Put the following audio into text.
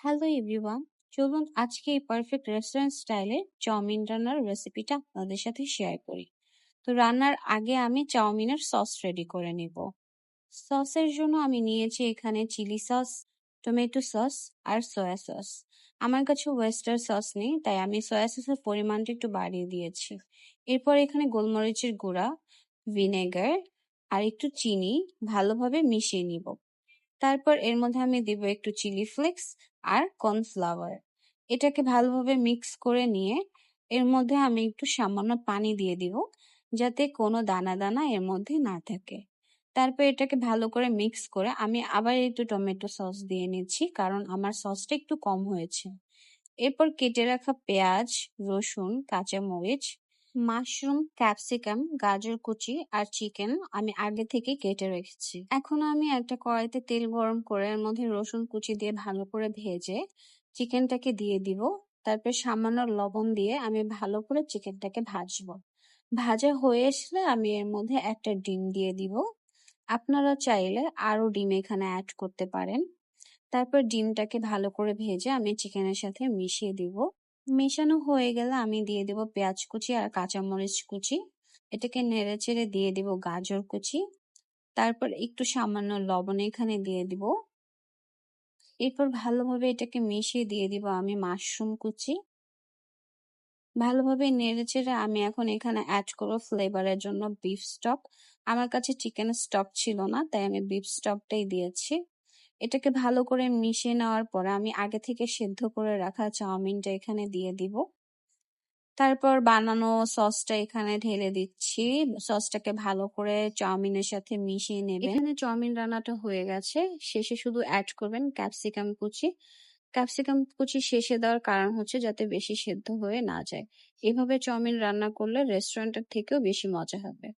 Hello everyone, চলুন আজকে এই পারফেক্ট রেস্টুরেন্ট স্টাইলের চাউমিন রান্নার রেসিপিটা আপনাদের সাথে শেয়ার করি। তো রান্নার আগে আমি চাউমিনের সস রেডি করে নিব। সসের জন্য আমি নিয়েছি এখানে চিলি সস, টমেটো সস আর সয়া সস। আমার কাছে ওয়েস্টার সস নেই, তাই আমি সয়া সসের পরিমাণটা একটু বাড়িয়ে দিয়েছি। এরপর এখানে গোলমরিচের গুঁড়া, ভিনেগার আর একটু চিনি ভালোভাবে মিশিয়ে নিব। তারপর এর মধ্যে আমি দিব একটু চিলি ফ্লেক্স আর কর্নফ্লাওয়ার। এটাকে ভালোভাবে মিক্স করে নিয়ে এর মধ্যে আমি একটু সামান্য পানি দিয়ে দিব, যাতে কোনো দানা দানা এর মধ্যে না থাকে। তারপর এটাকে ভালো করে মিক্স করে আমি আবার একটু টমেটো সস দিয়ে নিচ্ছি, কারণ আমার সসটা একটু কম হয়েছে। এরপর কেটে রাখা পেঁয়াজ, রসুন, কাঁচামরিচ, মাশরুম, ক্যাপসিকাম, গাজর কুচি আর চিকেন আমি আগে থেকে কেটে রেখেছি। এখন আমি একটা কড়াইতে তেল গরম করে এর মধ্যে রসুন কুচি দিয়ে ভালো করে ভেজে চিকেনটাকে দিয়ে দিব। তারপর সামান্য লবণ দিয়ে আমি ভালো করে চিকেনটাকে ভাজবো। ভাজা হয়ে আসলে আমি এর মধ্যে একটা ডিম দিয়ে দিব। আপনারা চাইলে আরো ডিম এখানে অ্যাড করতে পারেন। তারপর ডিমটাকে ভালো করে ভেজে আমি চিকেনের সাথে মিশিয়ে দিব। মেশানো হয়ে গেলে আমি দিয়ে দেব পেঁয়াজ কুচি আর কাঁচামরিচ কুচি। এটাকে নেড়ে চেড়ে দিয়ে দিব গাজর কুচি। তারপর একটু সামান্য লবণ এখানে দিয়ে দিব। এরপর ভালোভাবে এটাকে মিশিয়ে দিয়ে দিব আমি মাশরুম কুচি। ভালোভাবে নেড়ে চেড়ে আমি এখন এখানে অ্যাড করবো ফ্লেভারের জন্য বিফ স্টক। আমার কাছে চিকেন স্টক ছিল না, তাই আমি বিফ স্টকটাই দিয়েছি। এটাকে ভালো করে মিশিয়ে নেওয়ার পরে আমি আগে থেকে সেদ্ধ করে রাখা চাউমিনটা এখানে দিয়ে দিব। তারপর বানানো সসটা এখানে ঢেলে দিচ্ছি। সসটাকে ভালো করে চাউমিনের সাথে মিশিয়ে নেবেন। এখানে চাউমিন রান্নাটা হয়ে গেছে। শেষে শুধু অ্যাড করবেন ক্যাপসিকাম কুচি। ক্যাপসিকাম কুচি শেষে দেওয়ার কারণ হচ্ছে যাতে বেশি সেদ্ধ হয়ে না যায়। এভাবে চাউমিন রান্না করলে রেস্টুরেন্টের থেকেও বেশি মজা হবে।